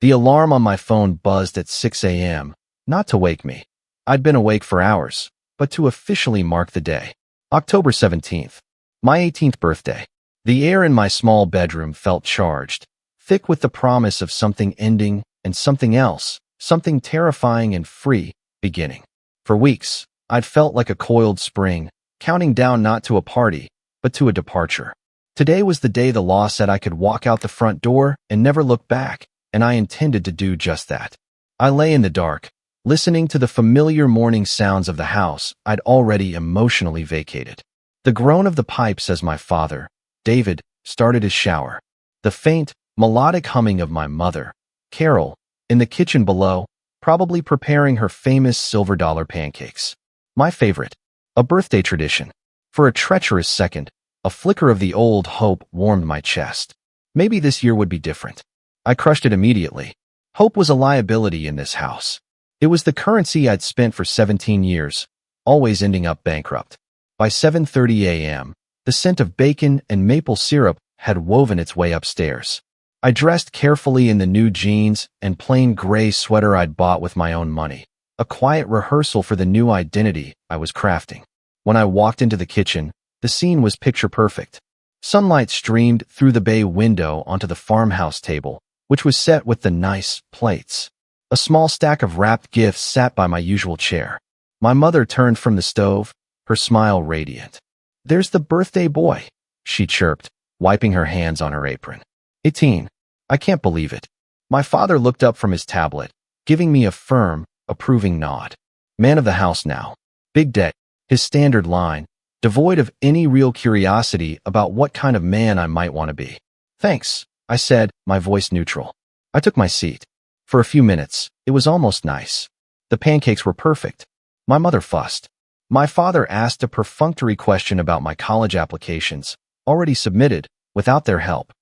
The alarm on my phone buzzed at 6 a.m., not to wake me. I'd been awake for hours, but to officially mark the day. October 17th, my 18th birthday. The air in my small bedroom felt charged, thick with the promise of something ending and something else, something terrifying and free, beginning. For weeks, I'd felt like a coiled spring, counting down not to a party, but to a departure. Today was the day the law said I could walk out the front door and never look back, and I intended to do just that. I lay in the dark, listening to the familiar morning sounds of the house I'd already emotionally vacated. The groan of the pipes as my father, David, started his shower. The faint, melodic humming of my mother, Carol, in the kitchen below, probably preparing her famous silver-dollar pancakes. My favorite, a birthday tradition. For a treacherous second, a flicker of the old hope warmed my chest. Maybe this year would be different. I crushed it immediately. Hope was a liability in this house. It was the currency I'd spent for 17 years, always ending up bankrupt. By 7:30 a.m., the scent of bacon and maple syrup had woven its way upstairs. I dressed carefully in the new jeans and plain gray sweater I'd bought with my own money, a quiet rehearsal for the new identity I was crafting. When I walked into the kitchen, the scene was picture perfect. Sunlight streamed through the bay window onto the farmhouse table, which was set with the nice plates. A small stack of wrapped gifts sat by my usual chair. My mother turned from the stove, her smile radiant. "There's the birthday boy," she chirped, wiping her hands on her apron. 18. I can't believe it. My father looked up from his tablet, giving me a firm, approving nod. Man of the house now. Big debt, his standard line, devoid of any real curiosity about what kind of man I might want to be. "Thanks," I said, my voice neutral. I took my seat. For a few minutes, it was almost nice. The pancakes were perfect. My mother fussed. My father asked a perfunctory question about my college applications, already submitted, without their help.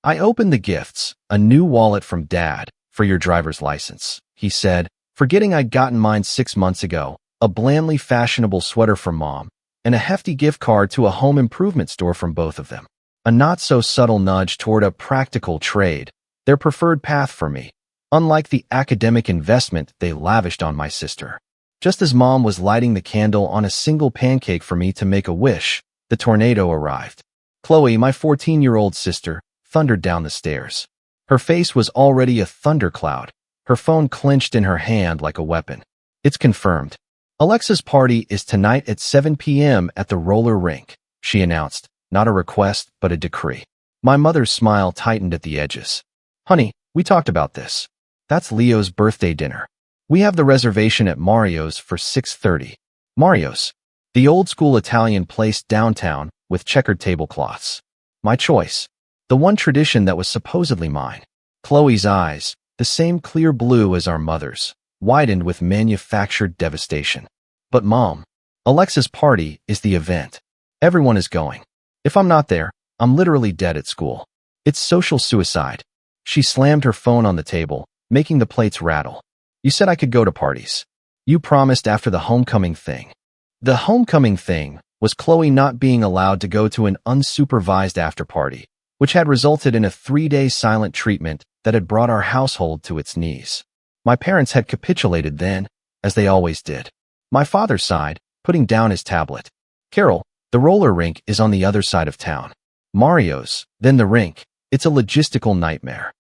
I opened the gifts, a new wallet from Dad, for your driver's license, he said, forgetting I'd gotten mine 6 months ago, a blandly fashionable sweater from Mom, and a hefty gift card to a home improvement store from both of them. A not-so-subtle nudge toward a practical trade, their preferred path for me, unlike the academic investment they lavished on my sister. Just as Mom was lighting the candle on a single pancake for me to make a wish, the tornado arrived. Chloe, my 14-year-old sister, thundered down the stairs. Her face was already a thundercloud, her phone clenched in her hand like a weapon. "It's confirmed. Alexa's party is tonight at 7 p.m. at the roller rink," she announced, not a request, but a decree. My mother's smile tightened at the edges. "Honey, we talked about this. That's Leo's birthday dinner. We have the reservation at Mario's for 6:30. Mario's, the old-school Italian place downtown with checkered tablecloths. My choice. The one tradition that was supposedly mine." Chloe's eyes, the same clear blue as our mother's, widened with manufactured devastation. "But Mom, Alexa's party is the event. Everyone is going. If I'm not there, I'm literally dead at school. It's social suicide." She slammed her phone on the table, making the plates rattle. "You said I could go to parties. You promised after the homecoming thing." The homecoming thing was Chloe not being allowed to go to an unsupervised after-party, which had resulted in a 3-day silent treatment that had brought our household to its knees. My parents had capitulated then, as they always did. My father sighed, putting down his tablet. "Carol, the roller rink is on the other side of town. Mario's, then the rink. It's a logistical nightmare.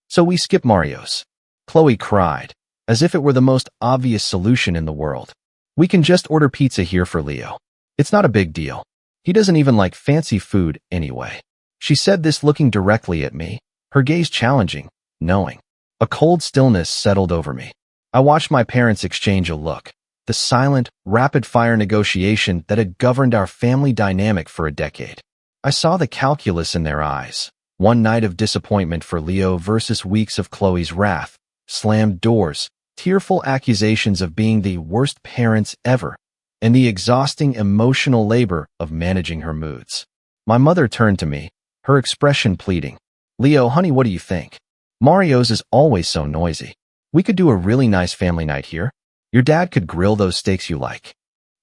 So we skip Mario's." Chloe cried, as if it were the most obvious solution in the world. "We can just order pizza here for Leo. It's not a big deal. He doesn't even like fancy food anyway." She said this looking directly at me, her gaze challenging, knowing. A cold stillness settled over me. I watched my parents exchange a look, the silent, rapid-fire negotiation that had governed our family dynamic for a decade. I saw the calculus in their eyes. One night of disappointment for Leo versus weeks of Chloe's wrath, slammed doors, tearful accusations of being the worst parents ever, and the exhausting emotional labor of managing her moods. My mother turned to me, her expression pleading. "Leo, honey, what do you think? Mario's is always so noisy. We could do a really nice family night here. Your dad could grill those steaks you like."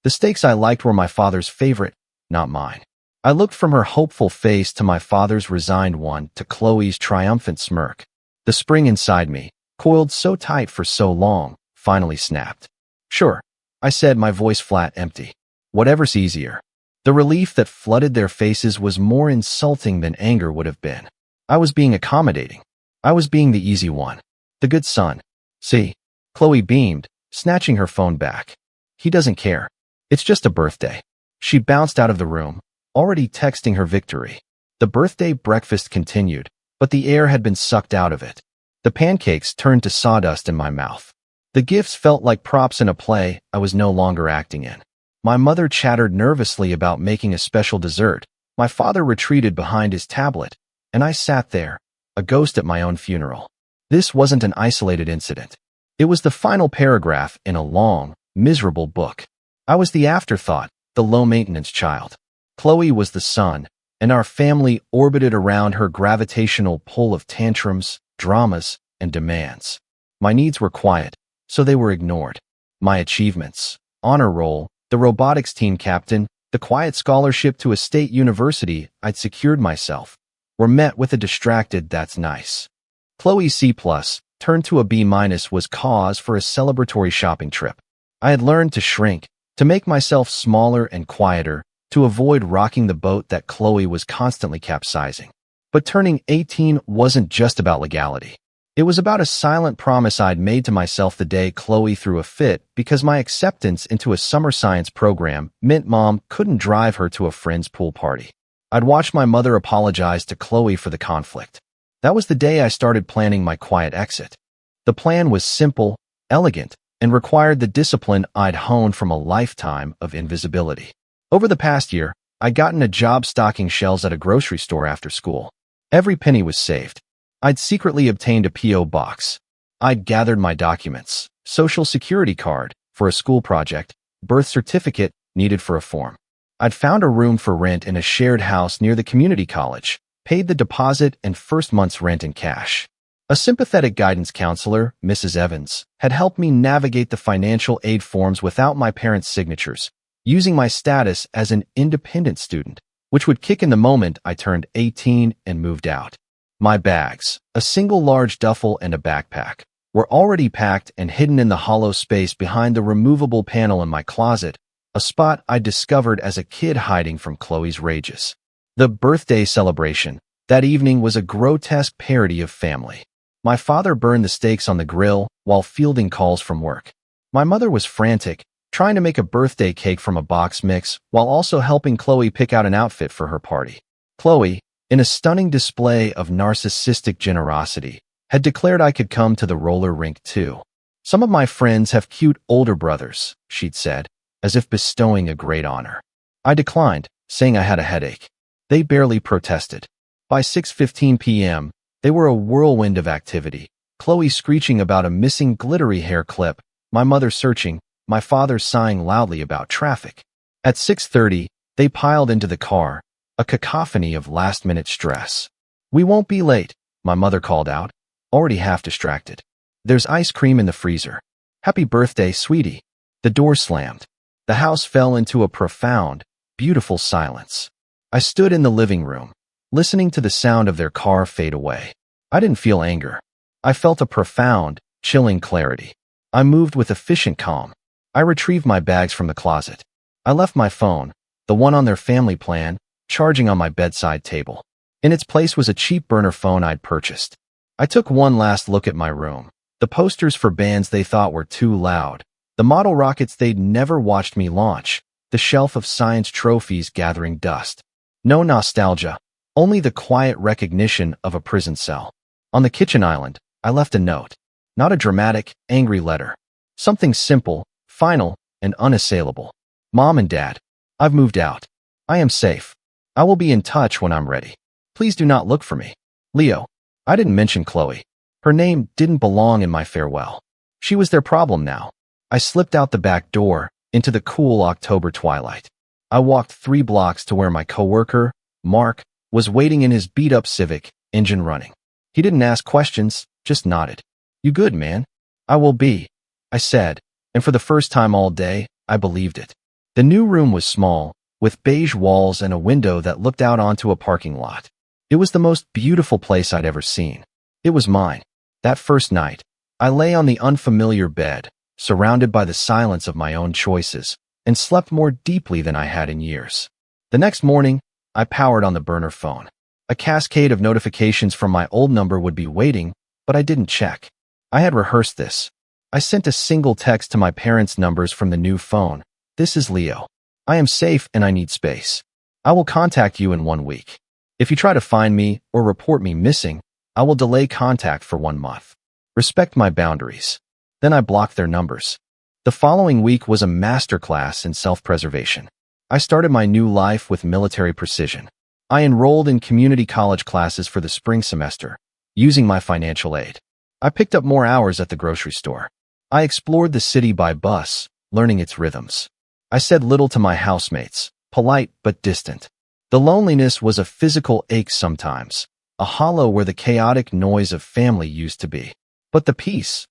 The steaks I liked were my father's favorite, not mine. I looked from her hopeful face to my father's resigned one to Chloe's triumphant smirk. The spring inside me, coiled so tight for so long, finally snapped. Sure, I said, my voice flat, empty. Whatever's easier. The relief that flooded their faces was more insulting than anger would have been. I was being accommodating. I was being the easy one. The good son. See? Chloe beamed, snatching her phone back. He doesn't care. It's just a birthday. She bounced out of the room, already texting her victory. The birthday breakfast continued, but the air had been sucked out of it. The pancakes turned to sawdust in my mouth. The gifts felt like props in a play I was no longer acting in. My mother chattered nervously about making a special dessert. My father retreated behind his tablet, and I sat there, a ghost at my own funeral. This wasn't an isolated incident. It was the final paragraph in a long, miserable book. I was the afterthought, the low-maintenance child. Chloe was the sun, and our family orbited around her gravitational pull of tantrums, dramas, and demands. My needs were quiet, so they were ignored. My achievements, honor roll, the robotics team captain, the quiet scholarship to a state university I'd secured myself, were met with a distracted "that's nice." Chloe's C+ turned to a B- was cause for a celebratory shopping trip. I had learned to shrink, to make myself smaller and quieter, to avoid rocking the boat that Chloe was constantly capsizing. But turning 18 wasn't just about legality. It was about a silent promise I'd made to myself the day Chloe threw a fit because my acceptance into a summer science program meant Mom couldn't drive her to a friend's pool party. I'd watched my mother apologize to Chloe for the conflict. That was the day I started planning my quiet exit. The plan was simple, elegant, and required the discipline I'd honed from a lifetime of invisibility. Over the past year, I'd gotten a job stocking shelves at a grocery store after school. Every penny was saved. I'd secretly obtained a P.O. box. I'd gathered my documents, social security card for a school project, birth certificate needed for a form. I'd found a room for rent in a shared house near the community college, paid the deposit and first month's rent in cash. A sympathetic guidance counselor, Mrs. Evans, had helped me navigate the financial aid forms without my parents' signatures, using my status as an independent student, which would kick in the moment I turned 18 and moved out. My bags, a single large duffel and a backpack, were already packed and hidden in the hollow space behind the removable panel in my closet, a spot I discovered as a kid hiding from Chloe's rages. The birthday celebration that evening was a grotesque parody of family. My father burned the steaks on the grill while fielding calls from work. My mother was frantic, trying to make a birthday cake from a box mix while also helping Chloe pick out an outfit for her party. Chloe, in a stunning display of narcissistic generosity, had declared I could come to the roller rink too. Some of my friends have cute older brothers, she'd said, as if bestowing a great honor. I declined, saying I had a headache. They barely protested. By 6:15 p.m., they were a whirlwind of activity, Chloe screeching about a missing glittery hair clip, my mother searching, my father sighing loudly about traffic. At 6:30, they piled into the car, a cacophony of last-minute stress. "We won't be late," my mother called out, already half distracted. "There's ice cream in the freezer. Happy birthday, sweetie." The door slammed. The house fell into a profound, beautiful silence. I stood in the living room, listening to the sound of their car fade away. I didn't feel anger. I felt a profound, chilling clarity. I moved with efficient calm. I retrieved my bags from the closet. I left my phone, the one on their family plan, charging on my bedside table. In its place was a cheap burner phone I'd purchased. I took one last look at my room. The posters for bands they thought were too loud, the model rockets they'd never watched me launch, the shelf of science trophies gathering dust. No nostalgia, only the quiet recognition of a prison cell. On the kitchen island, I left a note. Not a dramatic, angry letter. Something simple, final, and unassailable. Mom and Dad, I've moved out. I am safe. I will be in touch when I'm ready. Please do not look for me. Leo. I didn't mention Chloe. Her name didn't belong in my farewell. She was their problem now. I slipped out the back door, into the cool October twilight. I walked 3 blocks to where my coworker, Mark, was waiting in his beat-up Civic, engine running. He didn't ask questions, just nodded. "You good, man?" "I will be," I said, and for the first time all day, I believed it. The new room was small, with beige walls and a window that looked out onto a parking lot. It was the most beautiful place I'd ever seen. It was mine. That first night, I lay on the unfamiliar bed, surrounded by the silence of my own choices, and slept more deeply than I had in years. The next morning, I powered on the burner phone. A cascade of notifications from my old number would be waiting, but I didn't check. I had rehearsed this. I sent a single text to my parents' numbers from the new phone. This is Leo. I am safe and I need space. I will contact you in 1 week. If you try to find me or report me missing, I will delay contact for 1 month. Respect my boundaries. Then I blocked their numbers. The following week was a masterclass in self-preservation. I started my new life with military precision. I enrolled in community college classes for the spring semester, using my financial aid. I picked up more hours at the grocery store. I explored the city by bus, learning its rhythms. I said little to my housemates, polite but distant. The loneliness was a physical ache sometimes, a hollow where the chaotic noise of family used to be. But the peace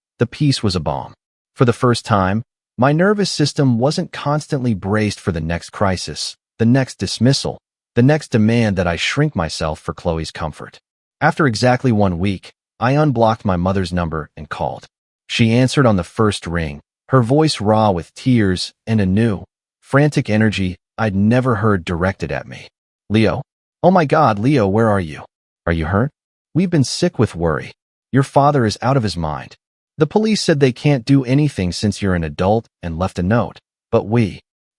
was a balm. For the first time, my nervous system wasn't constantly braced for the next crisis, the next dismissal, the next demand that I shrink myself for Chloe's comfort. After exactly 1 week, I unblocked my mother's number and called. She answered on the first ring, her voice raw with tears and a new, frantic energy I'd never heard directed at me. Leo? Oh my God, Leo, where are you? Are you hurt? We've been sick with worry. Your father is out of his mind. The police said they can't do anything since you're an adult and left a note. But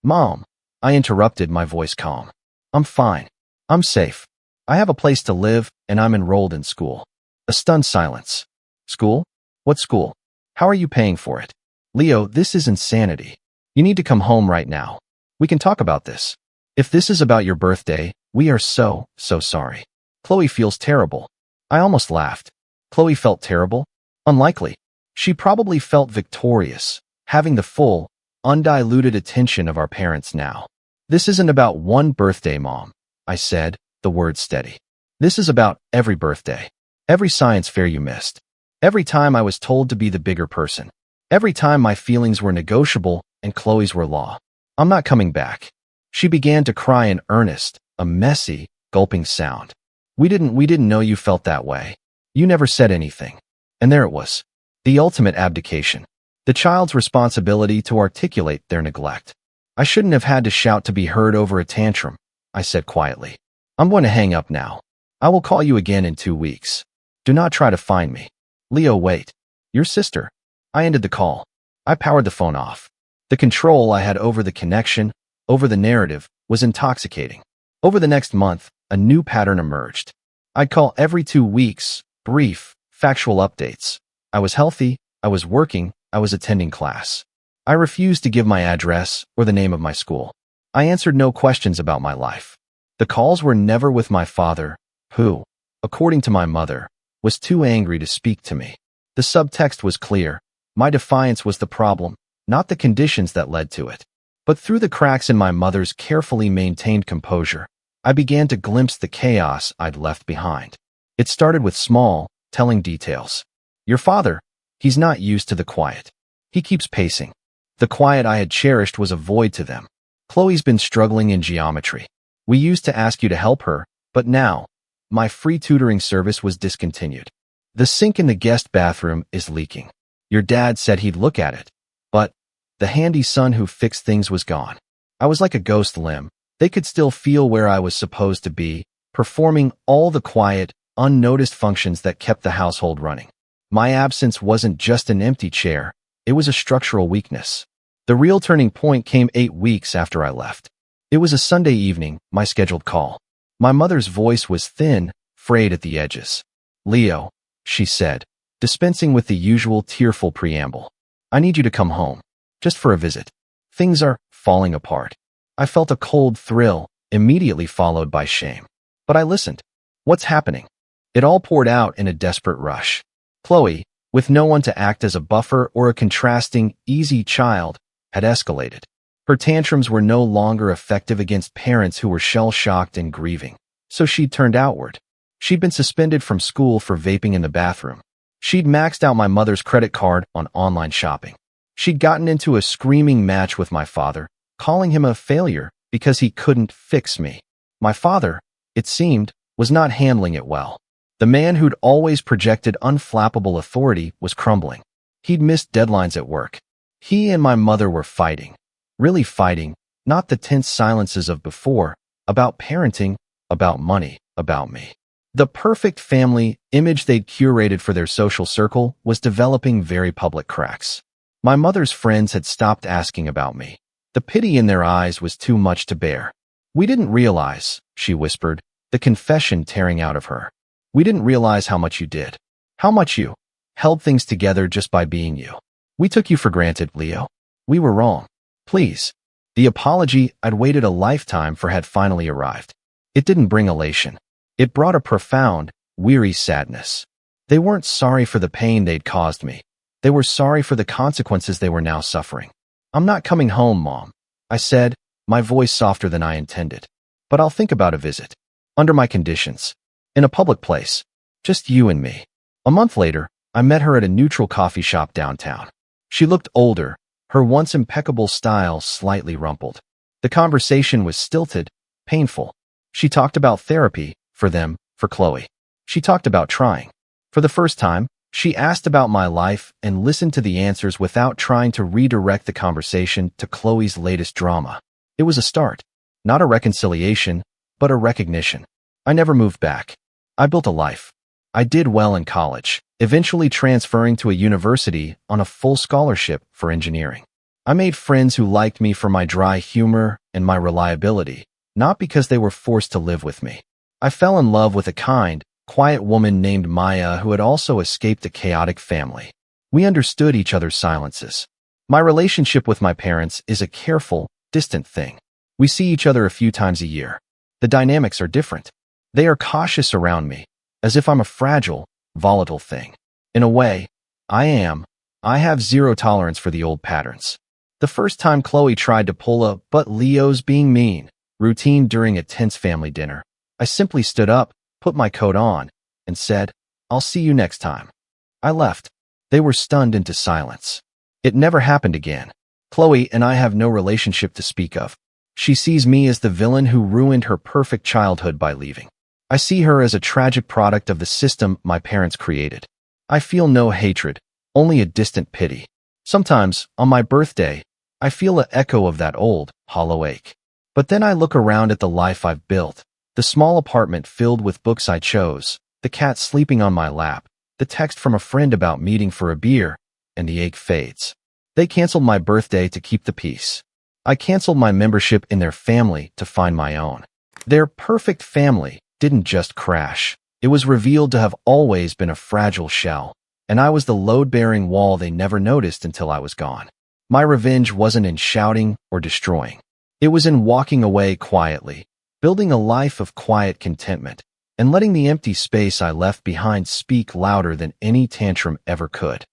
Mom, I interrupted, my voice calm. I'm fine. I'm safe. I have a place to live and I'm enrolled in school. A stunned silence. School? What school? How are you paying for it? Leo, this is insanity. You need to come home right now. We can talk about this. If this is about your birthday, we are so sorry. Chloe feels terrible. I almost laughed. Chloe felt terrible? Unlikely. She probably felt victorious, having the full, undiluted attention of our parents now. This isn't about one birthday, Mom, I said, the words steady. This is about every birthday. Every science fair you missed. Every time I was told to be the bigger person. Every time my feelings were negotiable and Chloe's were law. I'm not coming back. She began to cry in earnest, a messy, gulping sound. We didn't know you felt that way. You never said anything. And there it was. The ultimate abdication. The child's responsibility to articulate their neglect. I shouldn't have had to shout to be heard over a tantrum, I said quietly. I'm going to hang up now. I will call you again in 2 weeks. Do not try to find me. Leo, wait. Your sister. I ended the call. I powered the phone off. The control I had over the connection, over the narrative, was intoxicating. Over the next month, a new pattern emerged. I'd call every 2 weeks, brief, factual updates. I was healthy, I was working, I was attending class. I refused to give my address or the name of my school. I answered no questions about my life. The calls were never with my father, who, according to my mother, was too angry to speak to me. The subtext was clear. My defiance was the problem, not the conditions that led to it. But through the cracks in my mother's carefully maintained composure, I began to glimpse the chaos I'd left behind. It started with small, telling details. Your father, he's not used to the quiet. He keeps pacing. The quiet I had cherished was a void to them. Chloe's been struggling in geometry. We used to ask you to help her, but now, my free tutoring service was discontinued. The sink in the guest bathroom is leaking. Your dad said he'd look at it, but the handy son who fixed things was gone. I was like a ghost limb. They could still feel where I was supposed to be, performing all the quiet, unnoticed functions that kept the household running. My absence wasn't just an empty chair, it was a structural weakness. The real turning point came 8 weeks after I left. It was a Sunday evening, my scheduled call. My mother's voice was thin, frayed at the edges. Leo, she said, dispensing with the usual tearful preamble. I need you to come home, just for a visit. Things are falling apart. I felt a cold thrill, immediately followed by shame. But I listened. What's happening? It all poured out in a desperate rush. Chloe, with no one to act as a buffer or a contrasting, easy child, had escalated. Her tantrums were no longer effective against parents who were shell-shocked and grieving, so she'd turned outward. She'd been suspended from school for vaping in the bathroom. She'd maxed out my mother's credit card on online shopping. She'd gotten into a screaming match with my father, calling him a failure because he couldn't fix me. My father, it seemed, was not handling it well. The man who'd always projected unflappable authority was crumbling. He'd missed deadlines at work. He and my mother were fighting. Really fighting, not the tense silences of before, about parenting, about money, about me. The perfect family image they'd curated for their social circle was developing very public cracks. My mother's friends had stopped asking about me. The pity in their eyes was too much to bear. "We didn't realize," she whispered, the confession tearing out of her. "We didn't realize how much you did. How much you held things together just by being you. We took you for granted, Leo. We were wrong. Please." The apology I'd waited a lifetime for had finally arrived. It didn't bring elation. It brought a profound, weary sadness. They weren't sorry for the pain they'd caused me. They were sorry for the consequences they were now suffering. "I'm not coming home, Mom," I said, my voice softer than I intended. "But I'll think about a visit. Under my conditions. In a public place. Just you and me." A month later, I met her at a neutral coffee shop downtown. She looked older, her once impeccable style slightly rumpled. The conversation was stilted, painful. She talked about therapy, for Chloe. She talked about trying. For the first time, she asked about my life and listened to the answers without trying to redirect the conversation to Chloe's latest drama. It was a start. Not a reconciliation, but a recognition. I never moved back. I built a life. I did well in college, eventually transferring to a university on a full scholarship for engineering. I made friends who liked me for my dry humor and my reliability, not because they were forced to live with me. I fell in love with a kind, quiet woman named Maya who had also escaped a chaotic family. We understood each other's silences. My relationship with my parents is a careful, distant thing. We see each other a few times a year. The dynamics are different. They are cautious around me, as if I'm a fragile, volatile thing. In a way, I am. I have zero tolerance for the old patterns. The first time Chloe tried to pull a "but Leo's being mean" routine during a tense family dinner, I simply stood up, put my coat on, and said, "I'll see you next time." I left. They were stunned into silence. It never happened again. Chloe and I have no relationship to speak of. She sees me as the villain who ruined her perfect childhood by leaving. I see her as a tragic product of the system my parents created. I feel no hatred, only a distant pity. Sometimes, on my birthday, I feel an echo of that old, hollow ache. But then I look around at the life I've built. The small apartment filled with books I chose, the cat sleeping on my lap, the text from a friend about meeting for a beer, and the ache fades. They canceled my birthday to keep the peace. I canceled my membership in their family to find my own. Their perfect family didn't just crash. It was revealed to have always been a fragile shell, and I was the load-bearing wall they never noticed until I was gone. My revenge wasn't in shouting or destroying. It was in walking away quietly, building a life of quiet contentment, and letting the empty space I left behind speak louder than any tantrum ever could.